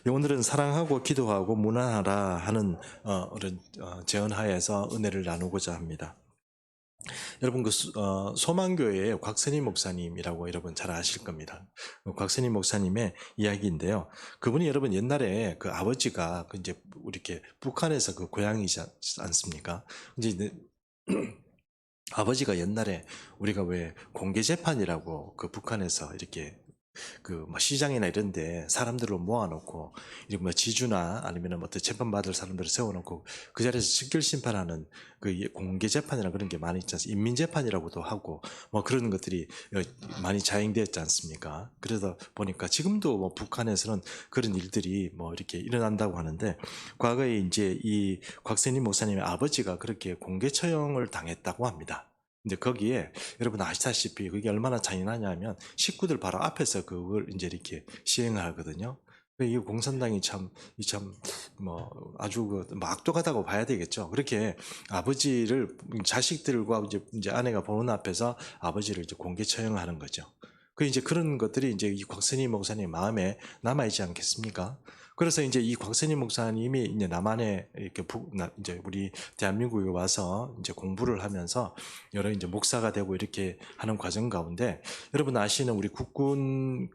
오늘은 사랑하고 기도하고 문안하라 하는 그런 제언하에서 은혜를 나누고자 합니다. 여러분 소망교회의 곽선임 목사님이라고 여러분 잘 아실 겁니다. 곽선임 목사님의 이야기인데요. 그분이 여러분 옛날에 그 아버지가 이제 이렇게 북한에서 그 고향이지 않습니까? 이제 아버지가 옛날에 우리가 왜 공개 재판이라고 그 북한에서 이렇게 그 뭐 시장이나 이런데 사람들을 모아놓고 이렇게 뭐 지주나 아니면 어떤 재판 받을 사람들을 세워놓고 그 자리에서 즉결 심판하는 그 공개 재판이나 그런 게 많이 있지 않습니까? 인민 재판이라고도 하고 뭐 그런 것들이 많이 자행되었지 않습니까? 그러다 보니까 지금도 뭐 북한에서는 그런 일들이 뭐 이렇게 일어난다고 하는데 과거에 이제 이 곽선임 목사님의 아버지가 그렇게 공개 처형을 당했다고 합니다. 근데 거기에 여러분 아시다시피 그게 얼마나 잔인하냐면 식구들 바로 앞에서 그걸 이제 이렇게 시행을 하거든요. 이 공산당이 뭐 아주 뭐 악독하다고 봐야 되겠죠. 그렇게 아버지를 자식들과 이제 아내가 보는 앞에서 아버지를 이제 공개 처형하는 거죠. 그 이제 그런 것들이 이제 이 곽선희 목사님 마음에 남아 있지 않겠습니까? 그래서 이제 이 곽선희 목사님이 이제 남한에 이렇게 이제 우리 대한민국에 와서 이제 공부를 하면서 여러 이제 목사가 되고 이렇게 하는 과정 가운데 여러분 아시는 우리 국군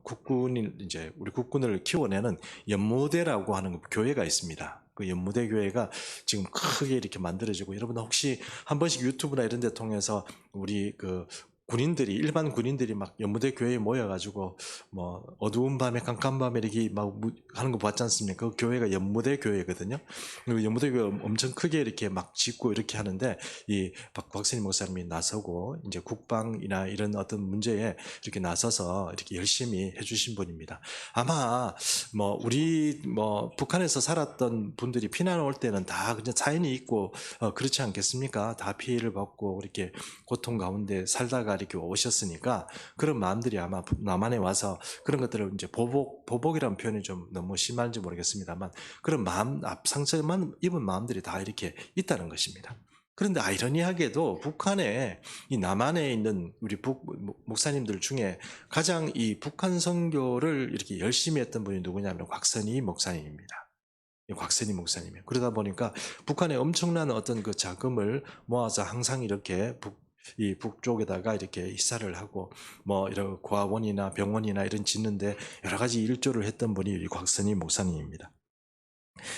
국군이 이제 우리 국군을 키워내는 연모대라고 하는 교회가 있습니다. 그 연무대 교회가 지금 크게 이렇게 만들어지고 여러분 혹시 한 번씩 유튜브나 이런 데 통해서 우리 그 군인들이 일반 군인들이 막 연무대 교회에 모여가지고 뭐 어두운 밤에 깜깜 밤에 이렇게 막 하는 거 봤지 않습니까? 그 교회가 연무대 교회거든요. 그리고 연무대 교회 엄청 크게 이렇게 막 짓고 이렇게 하는데 이 박선임 목사님이 나서고 이제 국방이나 이런 어떤 문제에 이렇게 나서서 이렇게 열심히 해주신 분입니다. 아마 뭐 우리 뭐 북한에서 살았던 분들이 피난 올 때는 다 그냥 자연이 있고 그렇지 않겠습니까? 다 피해를 받고 이렇게 고통 가운데 살다가 이렇게 오셨으니까 그런 마음들이 아마 남한에 와서 그런 것들을 이제 보복이라는 표현이 좀 너무 심한지 모르겠습니다만 그런 마음 상처만 입은 마음들이 다 이렇게 있다는 것입니다. 그런데 아이러니하게도 북한에 이 남한에 있는 우리 목사님들 중에 가장 이 북한 선교를 이렇게 열심히 했던 분이 누구냐면 곽선희 목사님입니다. 곽선희 목사님이에요. 그러다 보니까 북한에 엄청난 어떤 그 자금을 모아서 항상 이렇게 이 북쪽에다가 이렇게 이사를 하고 뭐 이런 고아원이나 병원이나 이런 짓는데 여러 가지 일조를 했던 분이 이 곽선희 목사님입니다.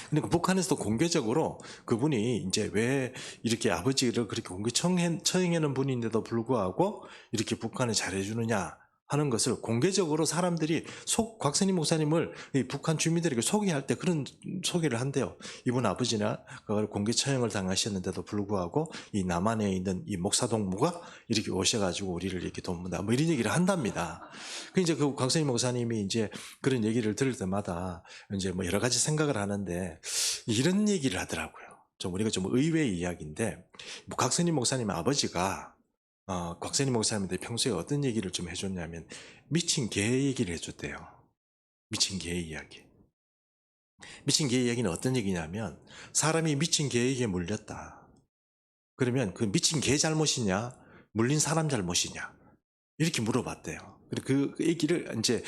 근데 그 북한에서도 공개적으로 그분이 이제 왜 이렇게 아버지를 그렇게 공개 처형하는 분인데도 불구하고 이렇게 북한에 잘해주느냐 하는 것을 공개적으로 사람들이 곽선희 목사님을 이 북한 주민들에게 소개할 때 그런 소개를 한대요. 이분 아버지나 그걸 공개 처형을 당하셨는데도 불구하고 이 남한에 있는 이 목사 동무가 이렇게 오셔가지고 우리를 이렇게 돕는다. 뭐 이런 얘기를 한답니다. 그 이제 그 곽선희 목사님이 이제 그런 얘기를 들을 때마다 이제 뭐 여러 가지 생각을 하는데 이런 얘기를 하더라고요. 좀 우리가 좀 의외의 이야기인데 뭐 곽선희 목사님 아버지가 곽선희 목사님한테 평소에 어떤 얘기를 좀 해줬냐면 미친 개 얘기를 해줬대요. 미친 개 이야기. 미친 개 이야기는 어떤 얘기냐면 사람이 미친 개에게 물렸다. 그러면 그 미친 개 잘못이냐 물린 사람 잘못이냐 이렇게 물어봤대요. 그 얘기를 이제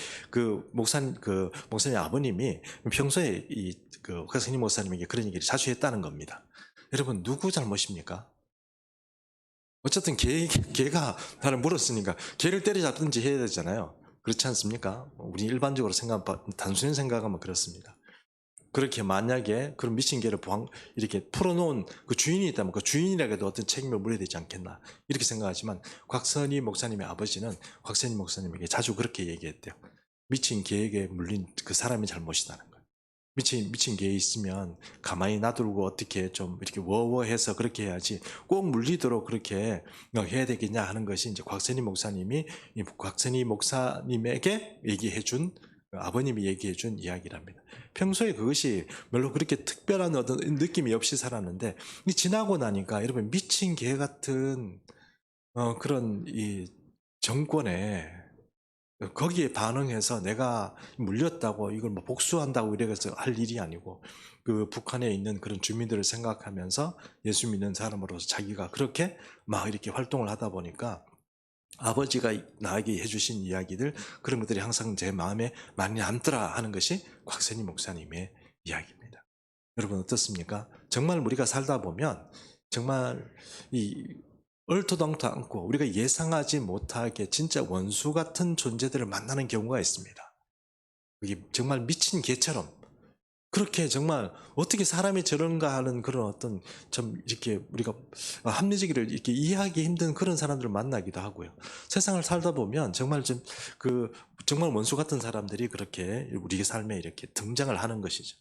목사님 아버님이 평소에 그 곽선희 목사님에게 그런 얘기를 자주 했다는 겁니다. 여러분 누구 잘못입니까? 어쨌든 개가 나를 물었으니까 개를 때려잡든지 해야 되잖아요. 그렇지 않습니까? 우리 일반적으로 단순히 생각하면 그렇습니다. 그렇게 만약에 그런 미친 개를 이렇게 풀어놓은 그 주인이 있다면 그 주인이라도 어떤 책임을 물어야 되지 않겠나 이렇게 생각하지만 곽선희 목사님의 아버지는 곽선희 목사님에게 자주 그렇게 얘기했대요. 미친 개에게 물린 그 사람이 잘못이다는 거예요. 미친 개 있으면 가만히 놔두고 어떻게 좀 이렇게 워워해서 그렇게 해야지 꼭 물리도록 그렇게 해야 되겠냐 하는 것이 이제 곽선희 목사님이 곽선희 목사님에게 얘기해준 아버님이 얘기해준 이야기랍니다. 평소에 그것이 별로 그렇게 특별한 어떤 느낌이 없이 살았는데 지나고 나니까 여러분 미친 개 같은 그런 이 정권에 거기에 반응해서 내가 물렸다고 이걸 뭐 복수한다고 이래서 할 일이 아니고 그 북한에 있는 그런 주민들을 생각하면서 예수 믿는 사람으로서 자기가 그렇게 막 이렇게 활동을 하다 보니까 아버지가 나에게 해주신 이야기들, 그런 것들이 항상 제 마음에 많이 남더라 하는 것이 곽선희 목사님의 이야기입니다. 여러분 어떻습니까? 정말 우리가 살다 보면 정말 이 얼토당토 않고 우리가 예상하지 못하게 진짜 원수 같은 존재들을 만나는 경우가 있습니다. 이게 정말 미친 개처럼, 그렇게 정말 어떻게 사람이 저런가 하는 그런 어떤 좀 이렇게 우리가 합리적이를 이렇게 이해하기 힘든 그런 사람들을 만나기도 하고요. 세상을 살다 보면 정말 좀 정말 원수 같은 사람들이 그렇게 우리 삶에 이렇게 등장을 하는 것이죠.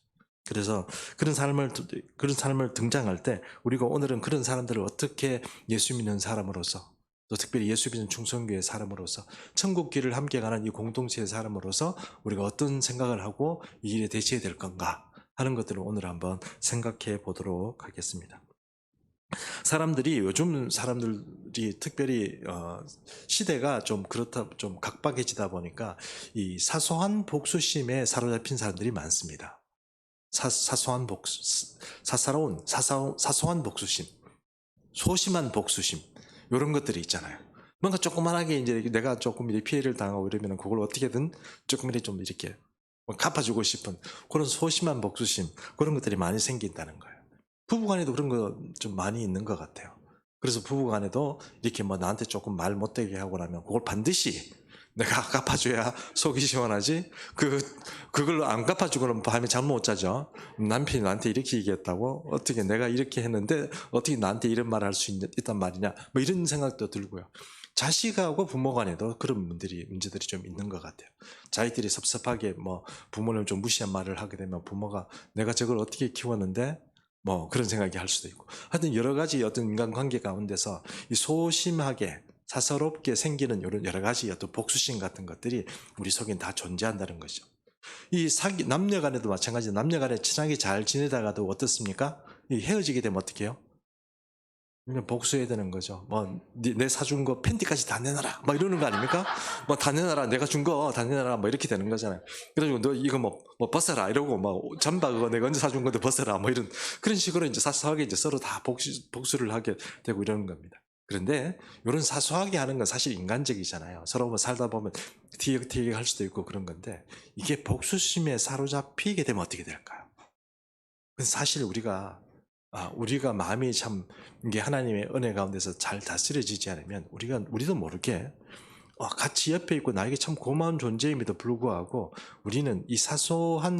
그래서 그런 삶을 등장할 때 우리가 오늘은 그런 사람들을 어떻게 예수 믿는 사람으로서, 또 특별히 예수 믿는 충성교회 사람으로서, 천국 길을 함께 가는 이 공동체의 사람으로서 우리가 어떤 생각을 하고 이 일에 대처해야 될 건가 하는 것들을 오늘 한번 생각해 보도록 하겠습니다. 사람들이, 요즘 사람들이 특별히 시대가 좀 그렇다, 좀 각박해지다 보니까 이 사소한 복수심에 사로잡힌 사람들이 많습니다. 사소한 사소한 복수심, 소심한 복수심, 이런 것들이 있잖아요. 뭔가 조그만하게 이제 내가 조금 이렇게 피해를 당하고 이러면 그걸 어떻게든 조금 이렇게 좀 이렇게 갚아주고 싶은 그런 소심한 복수심, 그런 것들이 많이 생긴다는 거예요. 부부간에도 그런 거 좀 많이 있는 것 같아요. 그래서 부부간에도 이렇게 뭐 나한테 조금 말 못되게 하고 나면 그걸 반드시 내가 갚아줘야 속이 시원하지. 그걸 안 갚아주고는 밤에 잠 못 자죠. 남편이 나한테 이렇게 얘기했다고, 어떻게 내가 이렇게 했는데 어떻게 나한테 이런 말을 할 수 있단 말이냐, 뭐 이런 생각도 들고요. 자식하고 부모 간에도 그런 문제들이 좀 있는 것 같아요. 자식들이 섭섭하게 뭐 부모를 좀 무시한 말을 하게 되면 부모가 내가 저걸 어떻게 키웠는데 뭐 그런 생각이 할 수도 있고, 하여튼 여러 가지 어떤 인간관계 가운데서 이 소심하게 사사롭게 생기는 이런 여러 가지 어떤 복수심 같은 것들이 우리 속엔 다 존재한다는 거죠. 이 남녀 간에도 마찬가지로 남녀 간에 친하게 잘 지내다가도 어떻습니까? 이 헤어지게 되면 어떻게 해요? 그냥 복수해야 되는 거죠. 뭐, 내 사준 거 팬티까지 다 내놔라. 뭐 이러는 거 아닙니까? 뭐 다 내놔라. 내가 준 거 다 내놔라. 뭐 이렇게 되는 거잖아요. 그래가지고 너 이거 뭐 벗어라. 이러고 막 잠바 그거 내가 언제 사준 건데 벗어라. 뭐 이런, 그런 식으로 이제 사소하게 이제 서로 다 복수를 하게 되고 이러는 겁니다. 그런데 이런 사소하게 하는 건 사실 인간적이잖아요. 서로 뭐 살다 보면 티격태격 할 수도 있고 그런 건데, 이게 복수심에 사로잡히게 되면 어떻게 될까요? 사실 우리가 마음이 참 이게 하나님의 은혜 가운데서 잘 다스려지지 않으면 우리도 모르게 같이 옆에 있고 나에게 참 고마운 존재임에도 불구하고 우리는 이 사소한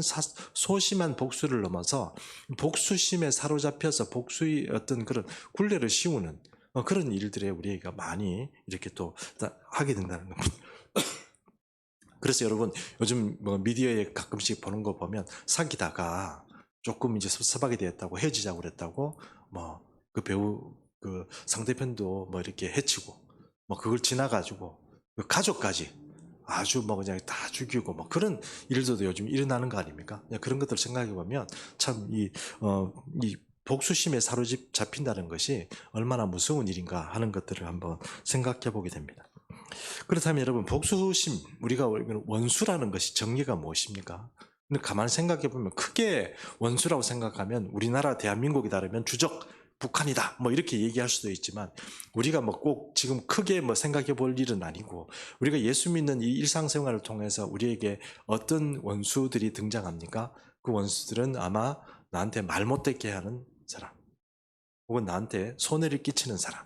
소심한 복수를 넘어서 복수심에 사로잡혀서 복수의 어떤 그런 굴레를 씌우는 그런 일들에 우리가 많이 이렇게 또 하게 된다는 겁니다. 그래서 여러분 요즘 뭐 미디어에 가끔씩 보는 거 보면 사귀다가 조금 이제 섭섭하게 되었다고 헤어지자고 그랬다고 뭐 그 배우 그 상대편도 뭐 이렇게 해치고 뭐 그걸 지나가지고 그 가족까지 아주 뭐 그냥 다 죽이고 뭐 그런 일들도 요즘 일어나는 거 아닙니까? 그런 것들 생각해 보면 참 이 복수심에 사로잡힌다는 것이 얼마나 무서운 일인가 하는 것들을 한번 생각해 보게 됩니다. 그렇다면 여러분, 복수심, 우리가 원수라는 것이 정의가 무엇입니까? 근데 가만히 생각해 보면 크게 원수라고 생각하면 우리나라 대한민국이다라면 주적 북한이다 뭐 이렇게 얘기할 수도 있지만, 우리가 뭐 꼭 지금 크게 뭐 생각해 볼 일은 아니고, 우리가 예수 믿는 이 일상생활을 통해서 우리에게 어떤 원수들이 등장합니까? 그 원수들은 아마 나한테 말 못듣게 하는 사람, 혹은 나한테 손해를 끼치는 사람,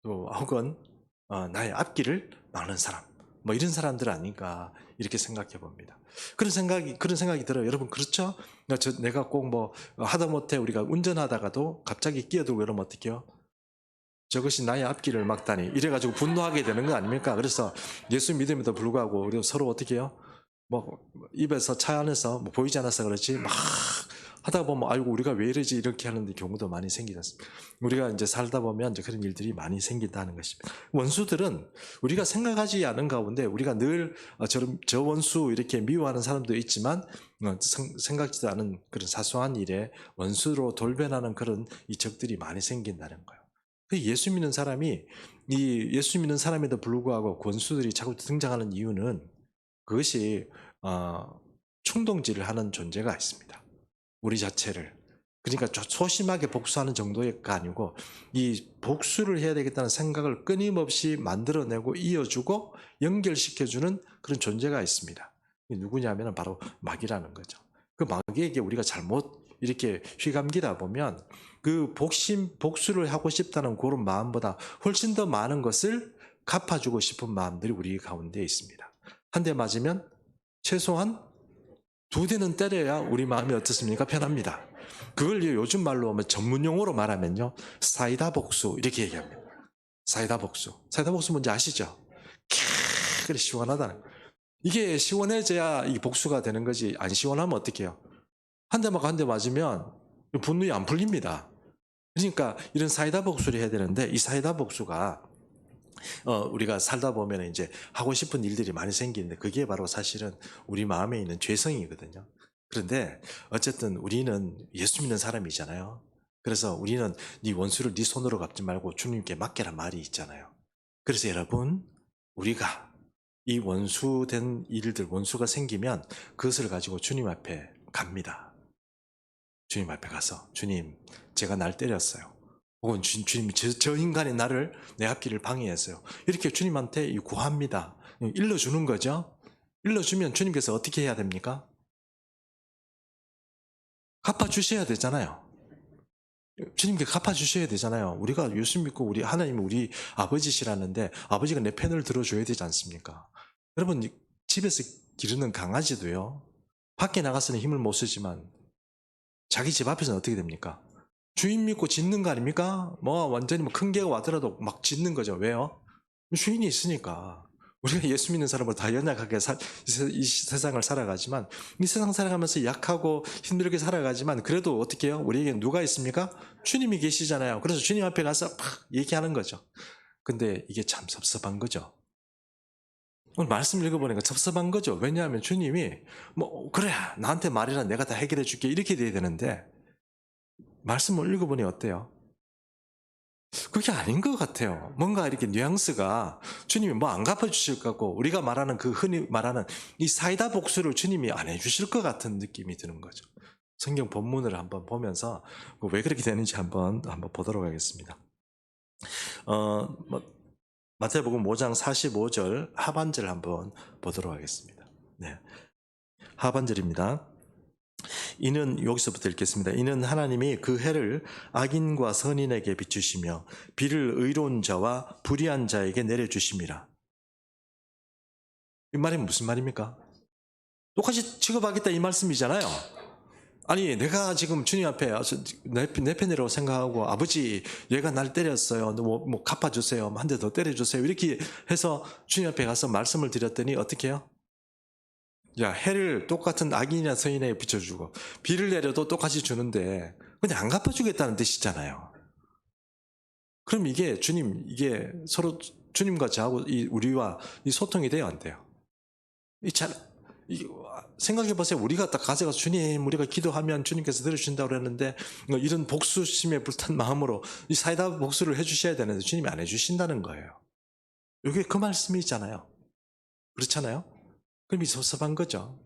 또 혹은 나의 앞길을 막는 사람, 뭐 이런 사람들 아닌가 이렇게 생각해 봅니다. 그런 생각이 들어요. 여러분 그렇죠? 내가 꼭 뭐 하다못해 우리가 운전하다가도 갑자기 끼어들고 이러면 어떡해요? 저것이 나의 앞길을 막다니 이래가지고 분노하게 되는 거 아닙니까? 그래서 예수 믿음에도 불구하고 우리 서로 어떻게 해요? 뭐 입에서 차 안에서 뭐 보이지 않아서 그렇지 막 하다 보면 아이고 우리가 왜 이러지 이렇게 하는 경우도 많이 생기지 않습니까? 우리가 이제 살다 보면 이제 그런 일들이 많이 생긴다는 것입니다. 원수들은 우리가 생각하지 않은 가운데 우리가 늘 저 원수 이렇게 미워하는 사람도 있지만 생각지도 않은 그런 사소한 일에 원수로 돌변하는 그런 이 적들이 많이 생긴다는 거예요. 예수 믿는 사람이 예수 믿는 사람에도 불구하고 원수들이 자꾸 등장하는 이유는 그것이 충동질을 하는 존재가 있습니다. 우리 자체를 그러니까 소심하게 복수하는 정도가 아니고 이 복수를 해야 되겠다는 생각을 끊임없이 만들어내고 이어주고 연결시켜주는 그런 존재가 있습니다. 누구냐면 바로 마귀라는 거죠. 그 마귀에게 우리가 잘못 이렇게 휘감기다 보면 그 복수를 하고 싶다는 그런 마음보다 훨씬 더 많은 것을 갚아주고 싶은 마음들이 우리 가운데 있습니다. 한 대 맞으면 최소한 2대는 때려야 우리 마음이 어떻습니까? 편합니다. 그걸 요즘 말로 전문 용어로 말하면요, 사이다 복수 이렇게 얘기합니다. 사이다 복수. 사이다 복수 뭔지 아시죠? 그래 시원하다는. 이게 시원해져야 이 복수가 되는 거지. 안 시원하면 어떻게 해요? 한 대 맞고 한 대 맞으면 분노이 안 풀립니다. 그러니까 이런 사이다 복수를 해야 되는데 이 사이다 복수가 우리가 살다 보면 이제 하고 싶은 일들이 많이 생기는데 그게 바로 사실은 우리 마음에 있는 죄성이거든요. 그런데 어쨌든 우리는 예수 믿는 사람이잖아요. 그래서 우리는 네 원수를 네 손으로 갚지 말고 주님께 맡겨란 말이 있잖아요. 그래서 여러분, 우리가 이 원수된 일들, 원수가 생기면 그것을 가지고 주님 앞에 갑니다. 주님 앞에 가서 주님, 제가 날 때렸어요. 혹은 주님이 저 인간이 나를 내 앞길을 방해했어요. 이렇게 주님한테 구합니다. 일러주는 거죠. 일러주면 주님께서 어떻게 해야 됩니까? 갚아주셔야 되잖아요. 주님께 갚아주셔야 되잖아요. 우리가 예수 믿고 우리 하나님은 우리 아버지시라는데 아버지가 내 편을 들어줘야 되지 않습니까? 여러분, 집에서 기르는 강아지도요, 밖에 나가서는 힘을 못 쓰지만 자기 집 앞에서는 어떻게 됩니까? 주인 믿고 짖는 거 아닙니까? 완전히 큰 개가 와더라도 막 짖는 거죠. 왜요? 주인이 있으니까. 우리가 예수 믿는 사람은 다 연약하게 이 세상을 살아가지만, 이 세상 살아가면서 약하고 힘들게 살아가지만, 그래도 어떻게 해요? 우리에게 누가 있습니까? 주님이 계시잖아요. 그래서 주님 앞에 가서 막 얘기하는 거죠. 근데 이게 참 섭섭한 거죠. 오늘 말씀 읽어보니까 섭섭한 거죠. 왜냐하면 주님이 그래 나한테 말해라 내가 다 해결해 줄게 이렇게 돼야 되는데, 말씀을 읽어보니 어때요? 그게 아닌 것 같아요. 뭔가 이렇게 뉘앙스가 주님이 안 갚아주실 것 같고, 우리가 말하는 흔히 말하는 이 사이다 복수를 주님이 안 해주실 것 같은 느낌이 드는 거죠. 성경 본문을 한번 보면서 왜 그렇게 되는지 한번 보도록 하겠습니다. 마태복음 5장 45절 하반절 한번 보도록 하겠습니다. 네, 하반절입니다. 이는, 여기서부터 읽겠습니다. 이는 하나님이 그 해를 악인과 선인에게 비추시며 비를 의로운 자와 불의한 자에게 내려주심이라. 이 말이 무슨 말입니까? 똑같이 취급하겠다 이 말씀이잖아요. 아니 내가 지금 주님 앞에 내 편이라고 생각하고, 아버지 얘가 날 때렸어요, 갚아주세요, 한 대 더 때려주세요 이렇게 해서 주님 앞에 가서 말씀을 드렸더니 어떻게 해요? 야, 해를 똑같은 악인이나 선인에게 비춰주고 비를 내려도 똑같이 주는데 근데 안 갚아주겠다는 뜻이잖아요. 그럼 이게 서로 주님과 저하고 우리와 이 소통이 돼요, 안 돼요? 생각해 보세요. 우리가 딱 가져가서 주님, 우리가 기도하면 주님께서 들어주신다고 그랬는데 이런 복수심에 불탄 마음으로 이 사이다 복수를 해주셔야 되는데 주님이 안 해주신다는 거예요. 이게 그 말씀이잖아요. 그렇잖아요? 그럼 이 섭섭한 거죠.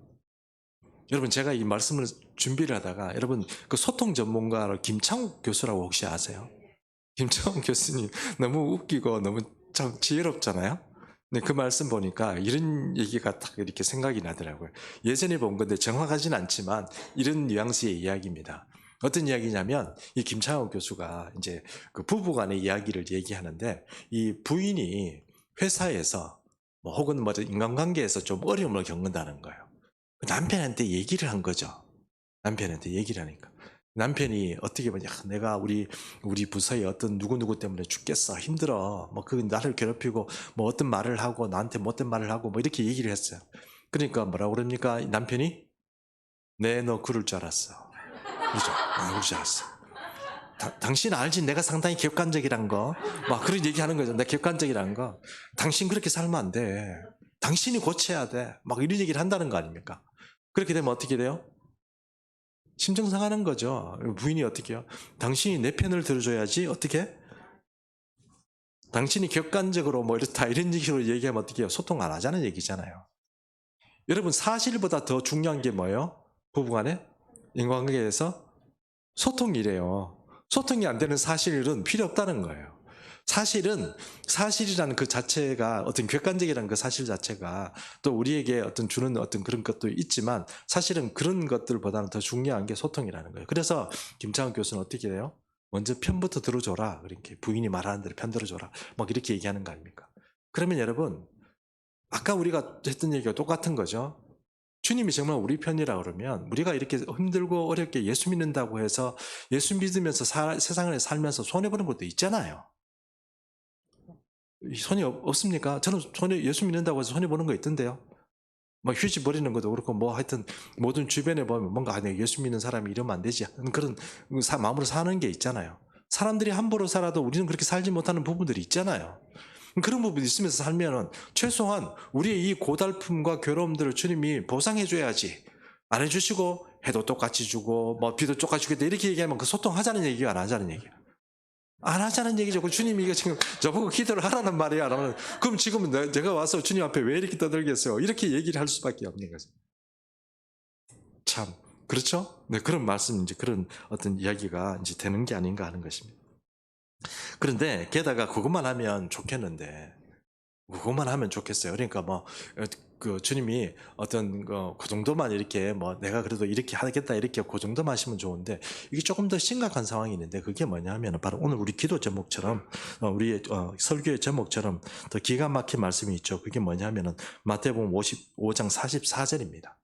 여러분, 제가 이 말씀을 준비를 하다가 여러분 그 소통 전문가 김창욱 교수라고 혹시 아세요? 김창욱 교수님 너무 웃기고 너무 참 지혜롭잖아요. 근데 그 말씀 보니까 이런 얘기가 딱 이렇게 생각이 나더라고요. 예전에 본 건데 정확하진 않지만 이런 뉘앙스의 이야기입니다. 어떤 이야기냐면 이 김창욱 교수가 이제 그 부부간의 이야기를 얘기하는데, 이 부인이 회사에서 혹은 인간관계에서 좀 어려움을 겪는다는 거예요. 남편한테 얘기를 한 거죠. 남편한테 얘기를 하니까 남편이 어떻게 보냐, 내가 우리 부서에 어떤 누구누구 때문에 죽겠어, 힘들어, 그 나를 괴롭히고 어떤 말을 하고 나한테 못된 말을 하고 이렇게 얘기를 했어요. 그러니까 뭐라고 그럽니까? 남편이 네, 너 그럴 줄 알았어. 그렇죠? 그럴 줄 알았어. 당신 알지? 내가 상당히 객관적이란 거. 그런 얘기 하는 거죠. 내가 객관적이란 거. 당신 그렇게 살면 안 돼. 당신이 고쳐야 돼. 이런 얘기를 한다는 거 아닙니까? 그렇게 되면 어떻게 돼요? 심정 상하는 거죠. 부인이 어떻게 해요? 당신이 내 편을 들어줘야지. 어떻게? 당신이 객관적으로 이렇다 이런 식으로 얘기하면 어떻게 해요? 소통 안 하자는 얘기잖아요. 여러분, 사실보다 더 중요한 게 뭐예요? 부부간에? 인간관계에서 소통이래요. 소통이 안 되는 사실은 필요 없다는 거예요. 사실이라는 그 자체가 어떤 객관적이라는 그 사실 자체가 또 우리에게 어떤 주는 어떤 그런 것도 있지만 사실은 그런 것들보다는 더 중요한 게 소통이라는 거예요. 그래서 김창훈 교수는 어떻게 해요? 먼저 편부터 들어줘라. 그렇게 부인이 말하는 대로 편 들어줘라. 막 이렇게 얘기하는 거 아닙니까? 그러면 여러분, 아까 우리가 했던 얘기가 똑같은 거죠. 주님이 정말 우리 편이라 그러면 우리가 이렇게 힘들고 어렵게 예수 믿는다고 해서 예수 믿으면서 세상을 살면서 손해보는 것도 있잖아요. 손이 없습니까? 저는 예수 믿는다고 해서 손해보는 거 있던데요. 막 휴지 버리는 것도 그렇고 뭐 하여튼 모든 주변에 보면 뭔가 아니 예수 믿는 사람이 이러면 안 되지 하는 그런 마음으로 사는 게 있잖아요. 사람들이 함부로 살아도 우리는 그렇게 살지 못하는 부분들이 있잖아요. 그런 부분이 있으면서 살면은 최소한 우리의 이 고달픔과 괴로움들을 주님이 보상해 줘야지. 안 해주시고 해도 똑같이 주고 뭐 비도 똑같이 주겠다 이렇게 얘기하면 그 소통하자는 얘기가 안 하자는 얘기야. 안 하자는 얘기죠. 그 주님이 이게 지금 저보고 기도를 하라는 말이야. 그럼 지금 제가 와서 주님 앞에 왜 이렇게 떠들겠어요? 이렇게 얘기를 할 수밖에 없는 거죠. 참 그렇죠? 네, 그런 말씀 이제 그런 어떤 이야기가 이제 되는 게 아닌가 하는 것입니다. 그런데 게다가 그것만 하면 좋겠는데 그것만 하면 좋겠어요. 그러니까 뭐 그 주님이 어떤 그 정도만 이렇게 뭐 내가 그래도 이렇게 하겠다 이렇게 그 정도만 하시면 좋은데 이게 조금 더 심각한 상황이 있는데 그게 뭐냐면 바로 오늘 우리 기도 제목처럼 우리 설교의 제목처럼 더 기가 막힌 말씀이 있죠. 그게 뭐냐면은 마태복음 55장 44절입니다.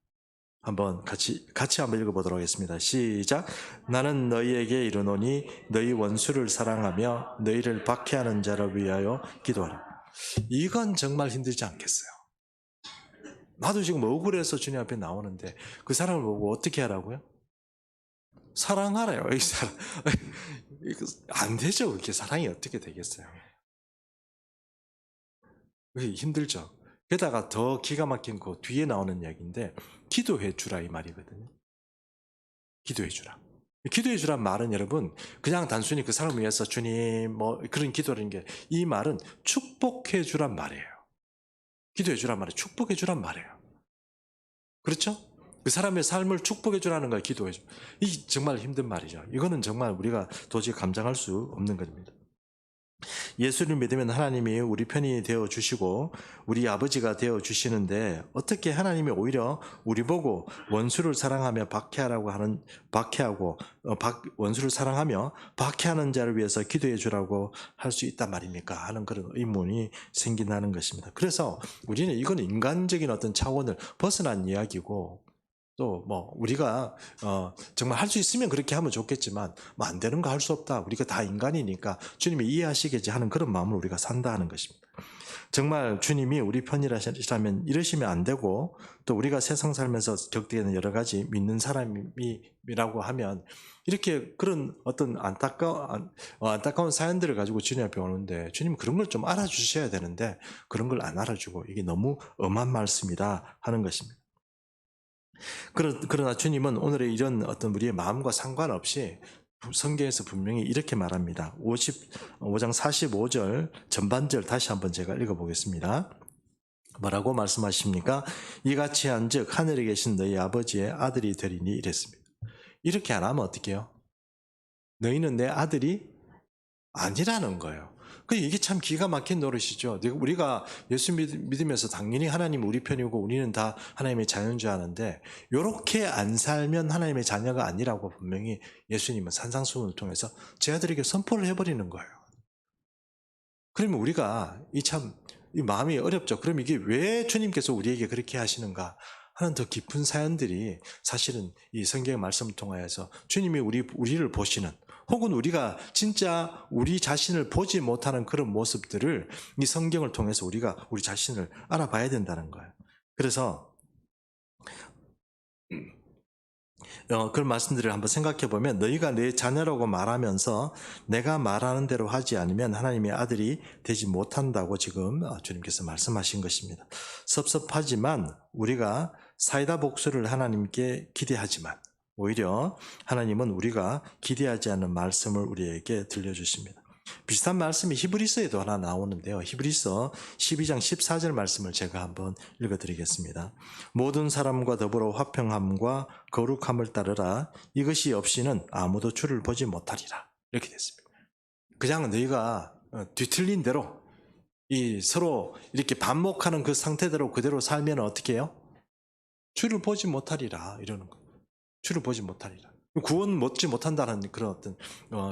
한번 같이 한번 읽어보도록 하겠습니다. 시작. 나는 너희에게 이르노니 너희 원수를 사랑하며 너희를 박해하는 자를 위하여 기도하라. 이건 정말 힘들지 않겠어요? 나도 지금 억울해서 주님 앞에 나오는데 그 사람을 보고 어떻게 하라고요? 사랑하래요. 이 사람. 안 되죠. 그렇게 사랑이 어떻게 되겠어요? 그게 힘들죠. 게다가 더 기가 막힌 그 뒤에 나오는 이야기인데 기도해 주라 이 말이거든요. 기도해 주라. 기도해 주란 말은 여러분 그냥 단순히 그 사람을 위해서 주님 뭐 그런 기도라는 게 이 말은 축복해 주란 말이에요. 기도해 주란 말은 축복해 주란 말이에요. 그렇죠? 그 사람의 삶을 축복해 주라는 거예요. 기도해 줘. 이 정말 힘든 말이죠. 이거는 정말 우리가 도저히 감당할 수 없는 겁니다. 예수를 믿으면 하나님이 우리 편이 되어 주시고 우리 아버지가 되어 주시는데 어떻게 하나님이 오히려 우리 보고 원수를 사랑하며 박해하고 원수를 사랑하며 박해하는 자를 위해서 기도해 주라고 할 수 있단 말입니까? 하는 그런 의문이 생긴다는 것입니다. 그래서 우리는 이건 인간적인 어떤 차원을 벗어난 이야기고 또 뭐 우리가 정말 할 수 있으면 그렇게 하면 좋겠지만 뭐 안 되는 거 할 수 없다. 우리가 다 인간이니까 주님이 이해하시겠지 하는 그런 마음으로 우리가 산다 하는 것입니다. 정말 주님이 우리 편이라면 이러시면 안 되고 또 우리가 세상 살면서 겪게 되는 여러 가지 믿는 사람이라고 하면 이렇게 그런 어떤 안타까운 사연들을 가지고 주님 앞에 오는데 주님 그런 걸 좀 알아주셔야 되는데 그런 걸 안 알아주고 이게 너무 엄한 말씀이다 하는 것입니다. 그러나 주님은 오늘의 이런 어떤 우리의 마음과 상관없이 성경에서 분명히 이렇게 말합니다. 55장 45절 전반절 다시 한번 제가 읽어보겠습니다. 뭐라고 말씀하십니까? 이같이 한즉 하늘에 계신 너희 아버지의 아들이 되리니 이랬습니다. 이렇게 안 하면 어떻게 해요? 너희는 내 아들이 아니라는 거예요. 이게 참 기가 막힌 노릇이죠. 우리가 예수 믿으면서 당연히 하나님 우리 편이고 우리는 다 하나님의 자녀인 줄 아는데 이렇게 안 살면 하나님의 자녀가 아니라고 분명히 예수님은 산상수훈을 통해서 제 아들에게 선포를 해버리는 거예요. 그러면 우리가 이 마음이 어렵죠. 그럼 이게 왜 주님께서 우리에게 그렇게 하시는가 하는 더 깊은 사연들이 사실은 이 성경의 말씀을 통하여서 주님이 우리를 보시는 혹은 우리가 진짜 우리 자신을 보지 못하는 그런 모습들을 이 성경을 통해서 우리가 우리 자신을 알아봐야 된다는 거예요. 그래서 그런 말씀들을 한번 생각해 보면 너희가 내 자녀라고 말하면서 내가 말하는 대로 하지 않으면 하나님의 아들이 되지 못한다고 지금 주님께서 말씀하신 것입니다. 섭섭하지만 우리가 사이다 복수를 하나님께 기대하지만 오히려 하나님은 우리가 기대하지 않는 말씀을 우리에게 들려주십니다. 비슷한 말씀이 히브리서에도 하나 나오는데요. 히브리서 12장 14절 말씀을 제가 한번 읽어드리겠습니다. 모든 사람과 더불어 화평함과 거룩함을 따르라. 이것이 없이는 아무도 주를 보지 못하리라. 이렇게 됐습니다. 그냥 너희가 뒤틀린 대로 이 서로 이렇게 반목하는 그 상태대로 그대로 살면 어떻게 해요? 주를 보지 못하리라 이러는 거예요. 주를 보지 못하리라. 구원 얻지 못한다는 그런 어떤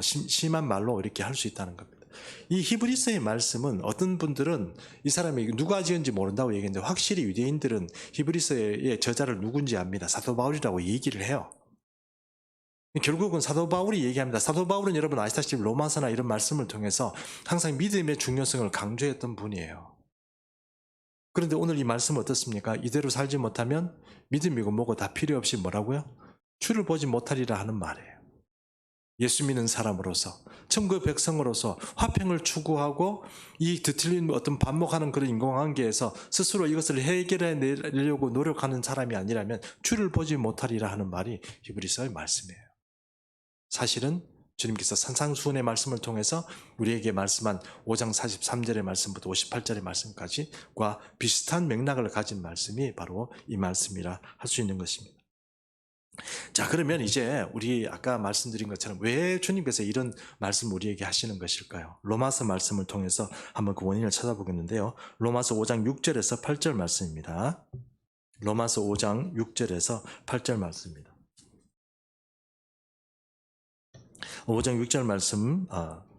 심한 말로 이렇게 할 수 있다는 겁니다. 이 히브리서의 말씀은 어떤 분들은 이 사람이 누가 지은지 모른다고 얘기했는데 확실히 유대인들은 히브리서의 저자를 누군지 압니다. 사도 바울이라고 얘기를 해요. 결국은 사도 바울이 얘기합니다. 사도 바울은 여러분 아시다시피 로마서나 이런 말씀을 통해서 항상 믿음의 중요성을 강조했던 분이에요. 그런데 오늘 이 말씀은 어떻습니까? 이대로 살지 못하면 믿음이고 뭐고 다 필요 없이 뭐라고요? 주를 보지 못하리라 하는 말이에요. 예수 믿는 사람으로서, 천국의 백성으로서 화평을 추구하고 이 뒤틀린 어떤 반목하는 그런 인공관계에서 스스로 이것을 해결해내려고 노력하는 사람이 아니라면 주를 보지 못하리라 하는 말이 히브리서의 말씀이에요. 사실은 주님께서 산상수훈의 말씀을 통해서 우리에게 말씀한 5장 43절의 말씀부터 58절의 말씀까지과 비슷한 맥락을 가진 말씀이 바로 이 말씀이라 할 수 있는 것입니다. 자, 그러면 이제 우리 아까 말씀드린 것처럼 왜 주님께서 이런 말씀을 우리에게 하시는 것일까요? 로마서 말씀을 통해서 한번 그 원인을 찾아보겠는데요. 로마서 5장 6절에서 8절 말씀입니다. 로마서 5장 6절에서 8절 말씀입니다. 5장 6절 말씀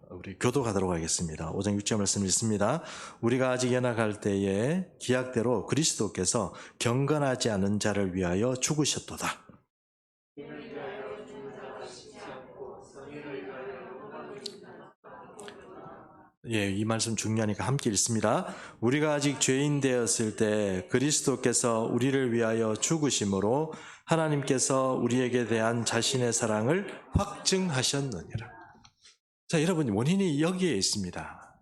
우리 교독하도록 하겠습니다. 5장 6절 말씀 읽습니다. 우리가 아직 연약할 때에 기약대로 그리스도께서 경건하지 않은 자를 위하여 죽으셨도다. 예, 이 말씀 중요하니까 함께 읽습니다. 우리가 아직 죄인 되었을 때 그리스도께서 우리를 위하여 죽으심으로 하나님께서 우리에게 대한 자신의 사랑을 확증하셨느니라. 자, 여러분, 원인이 여기에 있습니다.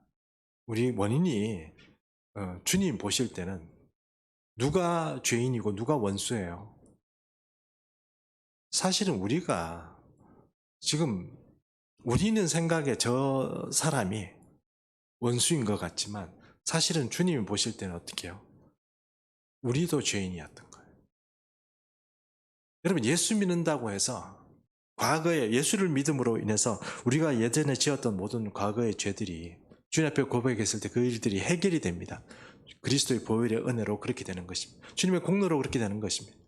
우리 원인이 주님 보실 때는 누가 죄인이고 누가 원수예요? 사실은 우리가 지금 우리는 생각에 저 사람이 원수인 것 같지만 사실은 주님이 보실 때는 어떻게 해요? 우리도 죄인이었던 거예요. 여러분, 예수 믿는다고 해서 과거에 예수를 믿음으로 인해서 우리가 예전에 지었던 모든 과거의 죄들이 주님 앞에 고백했을 때 그 일들이 해결이 됩니다. 그리스도의 보혈의 은혜로 그렇게 되는 것입니다. 주님의 공로로 그렇게 되는 것입니다.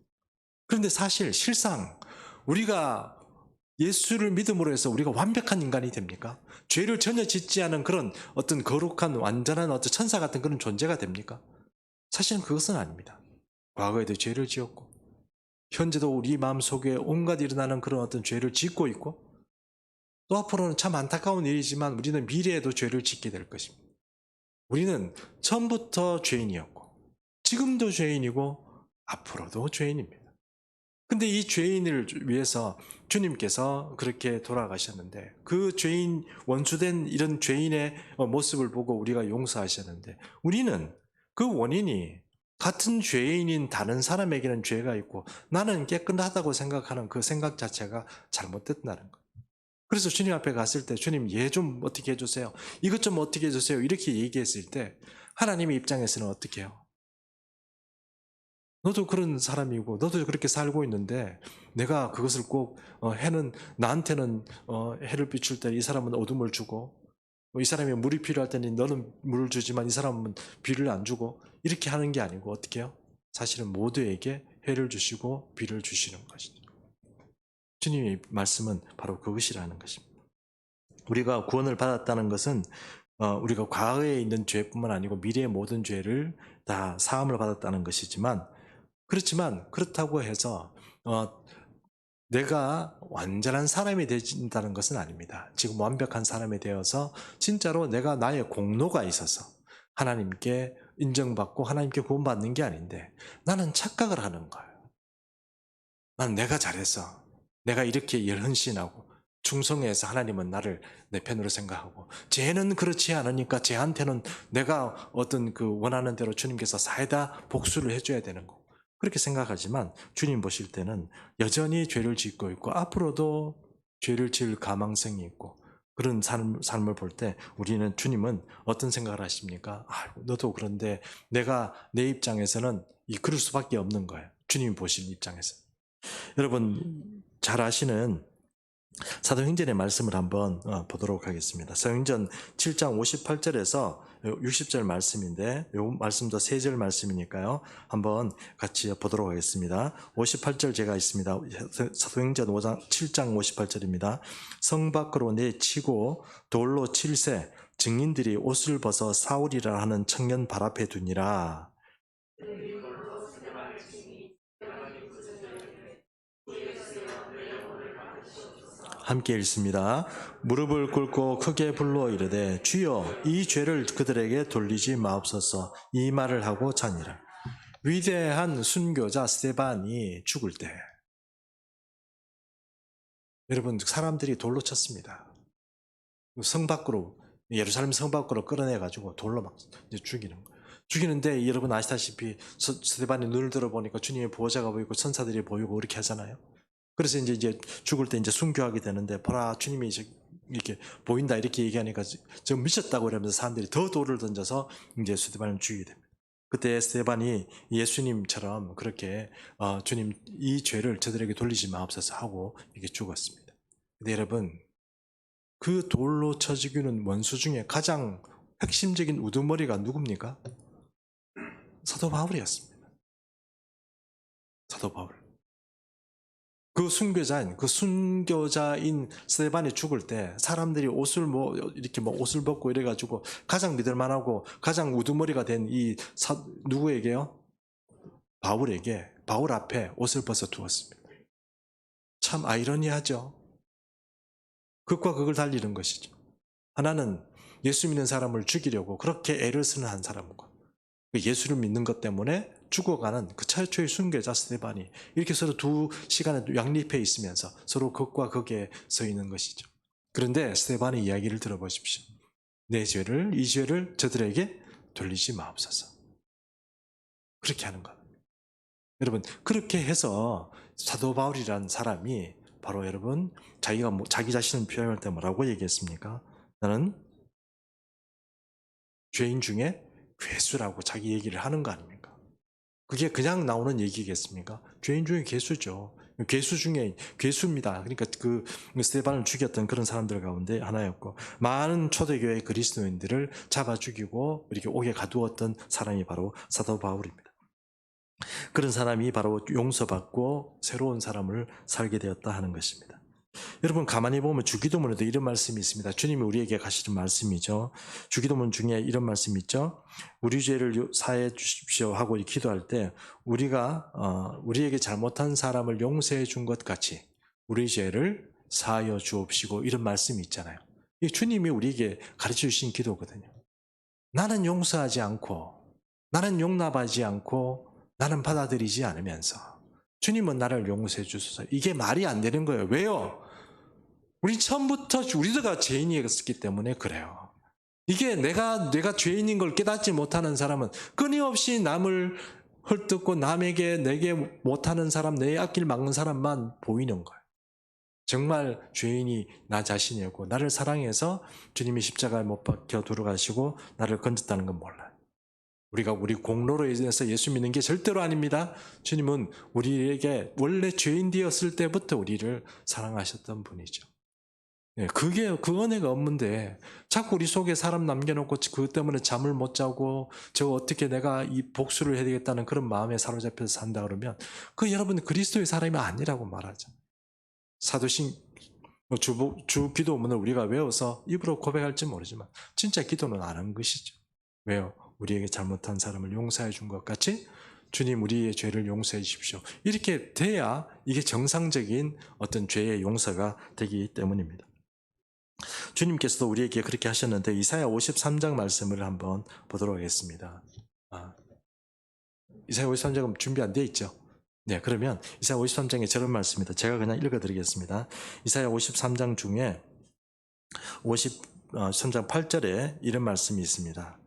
그런데 사실 실상 우리가 예수를 믿음으로 해서 우리가 완벽한 인간이 됩니까? 죄를 전혀 짓지 않은 그런 어떤 거룩한 완전한 어떤 천사 같은 그런 존재가 됩니까? 사실은 그것은 아닙니다. 과거에도 죄를 지었고 현재도 우리 마음속에 온갖 일어나는 그런 어떤 죄를 짓고 있고 또 앞으로는 참 안타까운 일이지만 우리는 미래에도 죄를 짓게 될 것입니다. 우리는 처음부터 죄인이었고 지금도 죄인이고 앞으로도 죄인입니다. 근데 이 죄인을 위해서 주님께서 그렇게 돌아가셨는데 그 죄인, 원수된 이런 죄인의 모습을 보고 우리가 용서하셨는데 우리는 그 원인이 같은 죄인인 다른 사람에게는 죄가 있고 나는 깨끗하다고 생각하는 그 생각 자체가 잘못됐다는 거예요. 그래서 주님 앞에 갔을 때 주님 얘 좀 어떻게 해주세요. 이것 좀 어떻게 해주세요. 이렇게 얘기했을 때 하나님의 입장에서는 어떻게 해요? 너도 그런 사람이고 너도 그렇게 살고 있는데 내가 그것을 꼭 해는 나한테는 해를 비출 때 이 사람은 어둠을 주고 이 사람이 물이 필요할 때는 너는 물을 주지만 이 사람은 비를 안 주고 이렇게 하는 게 아니고 어떻게 해요? 사실은 모두에게 해를 주시고 비를 주시는 것이죠. 주님의 말씀은 바로 그것이라는 것입니다. 우리가 구원을 받았다는 것은 우리가 과거에 있는 죄뿐만 아니고 미래의 모든 죄를 다 사함을 받았다는 것이지만 그렇다고 해서 내가 완전한 사람이 되진다는 것은 아닙니다. 지금 완벽한 사람이 되어서 진짜로 내가 나의 공로가 있어서 하나님께 인정받고 하나님께 구원받는 게 아닌데 나는 착각을 하는 거예요. 난 내가 잘해서 내가 이렇게 헌신하고 충성해서 하나님은 나를 내 편으로 생각하고 쟤는 그렇지 않으니까 쟤한테는 내가 어떤 그 원하는 대로 주님께서 사이다 복수를 해줘야 되는 거고 그렇게 생각하지만 주님 보실 때는 여전히 죄를 짓고 있고 앞으로도 죄를 지을 가망성이 있고 그런 삶을 볼 때 우리는 주님은 어떤 생각을 하십니까? 너도 그런데 내가 내 입장에서는 그럴 수밖에 없는 거예요. 주님이 보시는 입장에서. 여러분 잘 아시는 사도행전의 말씀을 한번 보도록 하겠습니다. 사도행전 7장 58절에서 60절 말씀인데 이 말씀도 3절 말씀이니까요. 한번 같이 보도록 하겠습니다. 58절 제가 있습니다. 사도행전 7장 58절입니다. 성 밖으로 내치고 돌로 칠세 증인들이 옷을 벗어 사울이라 하는 청년 발 앞에 두니라. 함께 읽습니다. 무릎을 꿇고 크게 불러 이르되 주여 이 죄를 그들에게 돌리지 마옵소서. 이 말을 하고 자니라. 위대한 순교자 스데반이 죽을 때 여러분 사람들이 돌로 쳤습니다. 성 밖으로 예루살렘 성 밖으로 끌어내가지고 돌로 막 죽이는 거예요. 죽이는데 여러분 아시다시피 스데반이 눈을 들어보니까 주님의 보호자가 보이고 천사들이 보이고 그렇게 하잖아요. 그래서 이제 죽을 때 이제 순교하게 되는데 보라 주님이 이렇게 보인다 이렇게 얘기하니까 저 미쳤다고 그러면서 사람들이 더 돌을 던져서 이제 스데반을 죽이게 됩니다. 그때 스데반이 예수님처럼 그렇게 주님 이 죄를 저들에게 돌리지 마옵소서 하고 이게 죽었습니다. 근데 여러분 그 돌로 쳐 죽이는 원수 중에 가장 핵심적인 우두머리가 누굽니까? 사도 바울이었습니다. 사도 바울. 그 순교자인 스데반이 죽을 때 사람들이 옷을 이렇게 옷을 벗고 이래가지고 가장 믿을만하고 가장 우두머리가 된 누구에게요? 바울에게 바울 앞에 옷을 벗어 두었습니다. 참 아이러니하죠. 극과 극을 달리는 것이죠. 하나는 예수 믿는 사람을 죽이려고 그렇게 애를 쓰는 한 사람과 예수를 믿는 것 때문에 죽어가는 그 최초의 순교자 스데반이 이렇게 서로 두 시간에 양립해 있으면서 서로 극과 극에 서 있는 것이죠. 그런데 스데반의 이야기를 들어보십시오. 이 죄를 저들에게 돌리지 마옵소서. 그렇게 하는 것. 여러분 그렇게 해서 사도 바울이라는 사람이 바로 여러분 자기가 자기 자신을 표현할 때 뭐라고 얘기했습니까? 나는 죄인 중에 괴수라고 자기 얘기를 하는 거 아닙니까? 그게 그냥 나오는 얘기겠습니까? 죄인 중에 괴수죠. 괴수 중에 괴수입니다. 그러니까 그 스데반을 죽였던 그런 사람들 가운데 하나였고 많은 초대교회 그리스도인들을 잡아 죽이고 이렇게 옥에 가두었던 사람이 바로 사도 바울입니다. 그런 사람이 바로 용서받고 새로운 사람을 살게 되었다 하는 것입니다. 여러분 가만히 보면 주기도문에도 이런 말씀이 있습니다. 주님이 우리에게 가시는 말씀이죠. 주기도문 중에 이런 말씀이 있죠. 우리 죄를 사해 주십시오 하고 기도할 때 우리에게 잘못한 사람을 용서해 준 것 같이 우리 죄를 사하여 주옵시고 이런 말씀이 있잖아요. 이 주님이 우리에게 가르쳐 주신 기도거든요. 나는 용서하지 않고 나는 용납하지 않고 나는 받아들이지 않으면서 주님은 나를 용서해 주소서. 이게 말이 안 되는 거예요. 왜요? 우리 처음부터 우리가 죄인이었기 때문에 그래요. 이게 내가 죄인인 걸 깨닫지 못하는 사람은 끊임없이 남을 헐뜯고 내게 못하는 사람, 내 앞길 막는 사람만 보이는 거예요. 정말 죄인이 나 자신이었고 나를 사랑해서 주님이 십자가에 못 박혀 돌아가시고 나를 건졌다는 건 몰라요. 우리 공로로 인해서 예수 믿는 게 절대로 아닙니다. 주님은 우리에게 원래 죄인 되었을 때부터 우리를 사랑하셨던 분이죠. 그게 그 은혜가 없는데 자꾸 우리 속에 사람 남겨놓고 그 때문에 잠을 못 자고 저 어떻게 내가 이 복수를 해야 되겠다는 그런 마음에 사로잡혀서 산다 그러면 그 여러분 그리스도의 사람이 아니라고 말하죠. 사도신 주 기도문을 우리가 외워서 입으로 고백할지 모르지만 진짜 기도는 안 한 것이죠. 왜요? 우리에게 잘못한 사람을 용서해 준 것 같이 주님 우리의 죄를 용서해 주십시오. 이렇게 돼야 이게 정상적인 어떤 죄의 용서가 되기 때문입니다. 주님께서도 우리에게 그렇게 하셨는데 이사야 53장 말씀을 한번 보도록 하겠습니다. 이사야 53장은 준비 안 돼 있죠? 네, 그러면 이사야 53장에 저런 말씀입니다. 제가 그냥 읽어드리겠습니다. 이사야 53장 중에 53장 8절에 이런 말씀이 있습니다.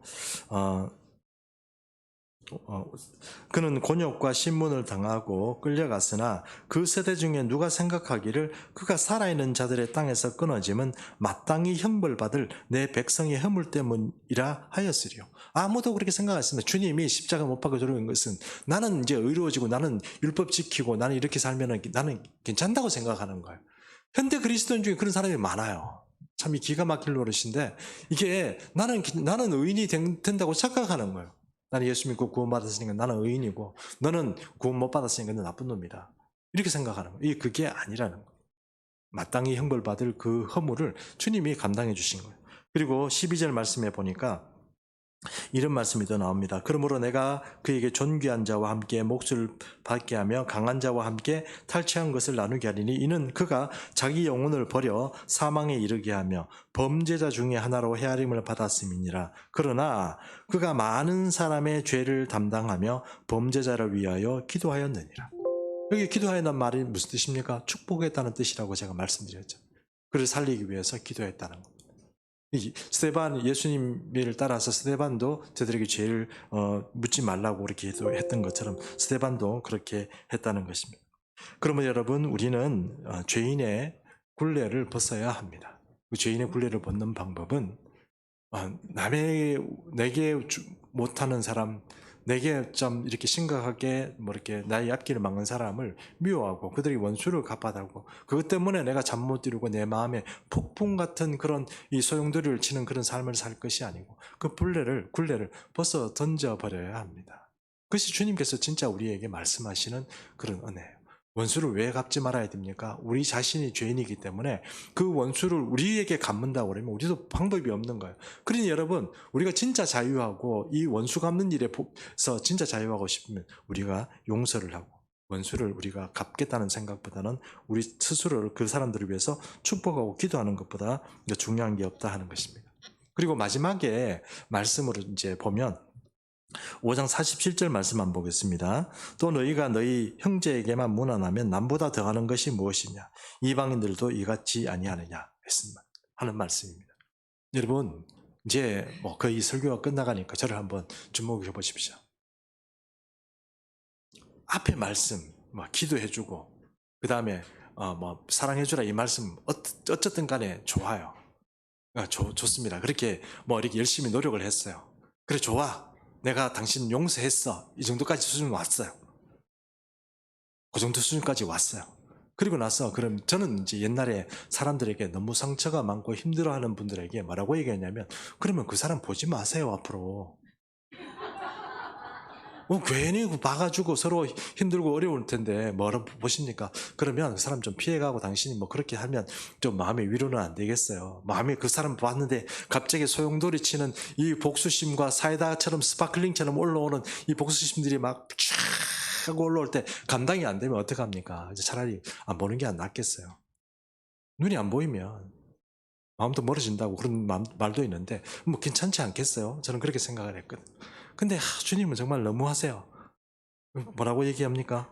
그는 곤욕과 신문을 당하고 끌려갔으나 그 세대 중에 누가 생각하기를 그가 살아있는 자들의 땅에서 끊어짐은 마땅히 형벌받을 내 백성의 허물 때문이라 하였으리요. 아무도 그렇게 생각했습니다. 주님이 십자가 못 박혀 들어온 것은 나는 이제 의로워지고 나는 율법 지키고 나는 이렇게 살면 나는 괜찮다고 생각하는 거예요. 현대 그리스도인 중에 그런 사람이 많아요. 참 기가 막힐 노릇인데 이게 나는 의인이 된다고 착각하는 거예요. 나는 예수 믿고 구원받았으니까 나는 의인이고 너는 구원 못 받았으니까 너는 나쁜 놈이다. 이렇게 생각하는 거예요. 이게 그게 아니라는 거예요. 마땅히 형벌받을 그 허물을 주님이 감당해 주신 거예요. 그리고 12절 말씀에 보니까 이런 말씀이 더 나옵니다. 그러므로 내가 그에게 존귀한 자와 함께 몫을 받게 하며 강한 자와 함께 탈취한 것을 나누게 하리니 이는 그가 자기 영혼을 버려 사망에 이르게 하며 범죄자 중에 하나로 헤아림을 받았음이니라. 그러나 그가 많은 사람의 죄를 담당하며 범죄자를 위하여 기도하였느니라. 여기 기도하였다는 말이 무슨 뜻입니까? 축복했다는 뜻이라고 제가 말씀드렸죠. 그를 살리기 위해서 기도했다는 겁니다. 스데반, 예수님을 따라서 스데반도 저들에게 죄를 묻지 말라고 그렇게 했던 것처럼 스데반도 그렇게 했다는 것입니다. 그러면 여러분, 우리는 죄인의 굴레를 벗어야 합니다. 그 죄인의 굴레를 벗는 방법은 내게 못하는 사람, 내게 좀 이렇게 심각하게 이렇게 나의 앞길을 막는 사람을 미워하고 그들이 원수를 갚아달고 그것 때문에 내가 잠 못 이루고 내 마음에 폭풍 같은 그런 이 소용돌이를 치는 그런 삶을 살 것이 아니고 그 굴레를 벗어 던져버려야 합니다. 그것이 주님께서 진짜 우리에게 말씀하시는 그런 은혜예요. 원수를 왜 갚지 말아야 됩니까? 우리 자신이 죄인이기 때문에 그 원수를 우리에게 갚는다고 그러면 우리도 방법이 없는 거예요. 그러니 여러분, 우리가 진짜 자유하고 이 원수 갚는 일에서 진짜 자유하고 싶으면 우리가 용서를 하고 원수를 우리가 갚겠다는 생각보다는 우리 스스로를 그 사람들을 위해서 축복하고 기도하는 것보다 중요한 게 없다 하는 것입니다. 그리고 마지막에 말씀으로 이제 보면 5장 47절 말씀 한번 보겠습니다. 또 너희가 너희 형제에게만 무난하면 남보다 더하는 것이 무엇이냐? 이방인들도 이같이 아니하느냐? 하는 말씀입니다. 여러분, 이제 거의 설교가 끝나가니까 저를 한번 주목해 보십시오. 앞에 말씀, 기도해주고, 그 다음에 사랑해주라 이 말씀 어쨌든 간에 좋아요. 좋습니다. 그렇게 이렇게 열심히 노력을 했어요. 그래 좋아. 내가 당신 용서했어. 이 정도까지 수준 왔어요. 그 정도 수준까지 왔어요. 그리고 나서 그럼 저는 이제 옛날에 사람들에게 너무 상처가 많고 힘들어하는 분들에게 뭐라고 얘기했냐면 그러면 그 사람 보지 마세요 앞으로. 괜히 봐가지고 서로 힘들고 어려울 텐데 뭐라고 보십니까? 그러면 그 사람 좀 피해가고 당신이 그렇게 하면 좀 마음의 위로는 안 되겠어요. 마음이 그 사람 봤는데 갑자기 소용돌이 치는 이 복수심과 사이다처럼 스파클링처럼 올라오는 이 복수심들이 막 쫙 하고 올라올 때 감당이 안 되면 어떡합니까? 이제 차라리 안 보는 게 안 낫겠어요. 눈이 안 보이면 마음도 멀어진다고 그런 말도 있는데 괜찮지 않겠어요? 저는 그렇게 생각을 했거든요. 근데 주님은 정말 너무하세요. 뭐라고 얘기합니까?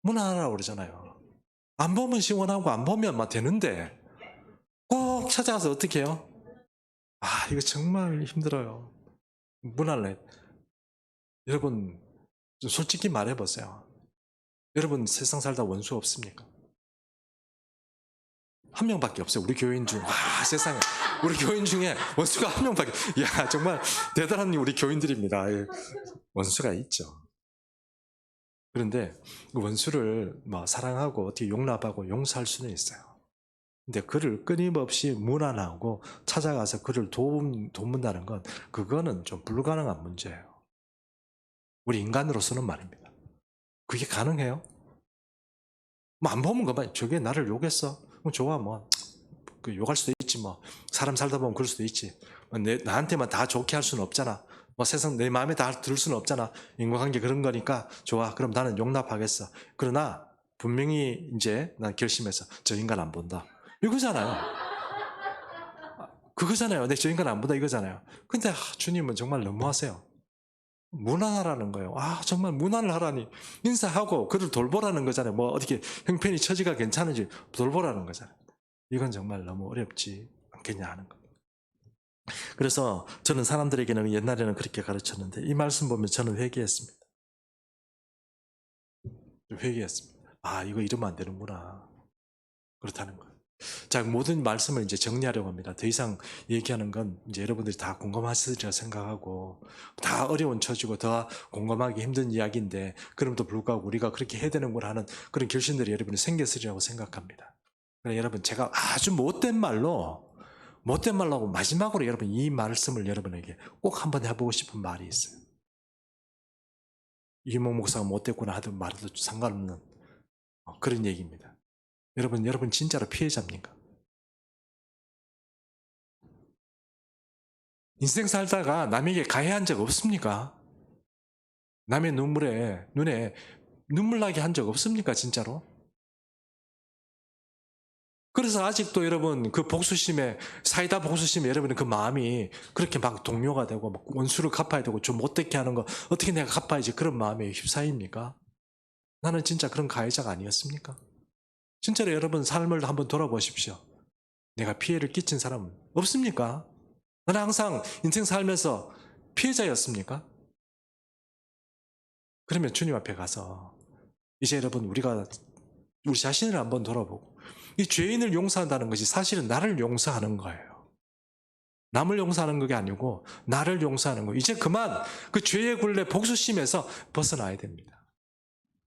무난하라고 그러잖아요. 안 보면 시원하고 안 보면 되는데 꼭 찾아가서 어떻게 해요? 이거 정말 힘들어요. 무난해. 여러분 좀 솔직히 말해보세요. 여러분 세상 살다 원수 없습니까? 한 명밖에 없어요. 우리 교인 중. 세상에. 우리 교인 중에 원수가 한 명밖에. 야, 정말 대단한 우리 교인들입니다. 원수가 있죠. 그런데 원수를 사랑하고 어떻게 용납하고 용서할 수는 있어요. 근데 그를 끊임없이 무난하고 찾아가서 그를 돕는다는 건 그거는 좀 불가능한 문제예요. 우리 인간으로서는 말입니다. 그게 가능해요? 안 보면 그만 저게 나를 욕했어. 좋아 욕할 수도 있지 사람 살다 보면 그럴 수도 있지. 나한테만 다 좋게 할 수는 없잖아. 세상 내 마음에 다 들 수는 없잖아. 인간관계 그런 거니까 좋아. 그럼 나는 용납하겠어. 그러나 분명히 이제 난 결심해서 저 인간 안 본다. 이거잖아요. 그거잖아요. 저 인간 안 본다 이거잖아요. 근데 주님은 정말 너무하세요. 무난하라는 거예요. 정말 무난을 하라니. 인사하고 그를 돌보라는 거잖아요. 어떻게 형편이 처지가 괜찮은지 돌보라는 거잖아요. 이건 정말 너무 어렵지 않겠냐 하는 거. 그래서 저는 사람들에게는 옛날에는 그렇게 가르쳤는데 이 말씀 보면 저는 회개했습니다. 좀 회개했습니다. 아, 이거 이러면 안 되는구나. 그렇다는 거예요. 자, 모든 말씀을 이제 정리하려고 합니다. 더 이상 얘기하는 건 이제 여러분들이 다 공감하시리라 생각하고, 다 어려운 처지고 더 공감하기 힘든 이야기인데, 그럼에도 불구하고 우리가 그렇게 해야 되는구나 하는 그런 결심들이 여러분이 생겼으리라고 생각합니다. 그래서 여러분, 제가 아주 못된 말로 하고 마지막으로 여러분 이 말씀을 여러분에게 꼭 한번 해보고 싶은 말이 있어요. 이모 목사가 못됐구나 하든 말해도 상관없는 그런 얘기입니다. 여러분 진짜로 피해자입니까? 인생 살다가 남에게 가해한 적 없습니까? 남의 눈에 눈물 나게 한 적 없습니까? 진짜로? 그래서 아직도 여러분 그 복수심에, 사이다 복수심에 여러분의 그 마음이 그렇게 막 동요가 되고 막 원수를 갚아야 되고 좀 못되게 하는 거 어떻게 내가 갚아야지, 그런 마음에 휩싸입니까? 나는 진짜 그런 가해자가 아니었습니까? 진짜로 여러분 삶을 한번 돌아보십시오. 내가 피해를 끼친 사람은 없습니까? 나는 항상 인생 살면서 피해자였습니까? 그러면 주님 앞에 가서 이제 여러분 우리가 우리 자신을 한번 돌아보고, 이 죄인을 용서한다는 것이 사실은 나를 용서하는 거예요. 남을 용서하는 게 아니고 나를 용서하는 거예요. 이제 그만 그 죄의 굴레 복수심에서 벗어나야 됩니다.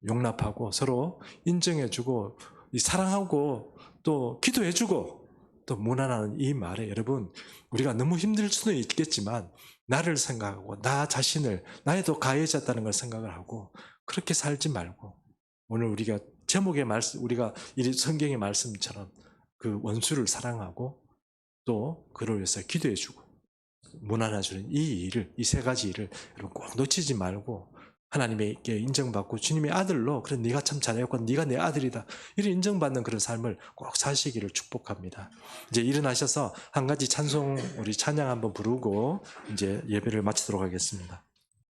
용납하고 서로 인정해주고 사랑하고 또 기도해주고 또 무난하는 이 말에 여러분, 우리가 너무 힘들 수도 있겠지만 나를 생각하고 나 자신을, 나에도 가해졌다는 걸 생각을 하고 그렇게 살지 말고, 오늘 우리가 제목의 말씀, 우리가 이 성경의 말씀처럼 그 원수를 사랑하고 또 그를 위해서 기도해주고 무난해주는 이 일을, 이 세 가지 일을 여러분 꼭 놓치지 말고 하나님에게 인정받고 주님의 아들로, 그래 네가 참 잘했고 네가 내 아들이다, 이런 인정받는 그런 삶을 꼭 사시기를 축복합니다. 이제 일어나셔서 한 가지 찬송, 우리 찬양 한번 부르고 이제 예배를 마치도록 하겠습니다.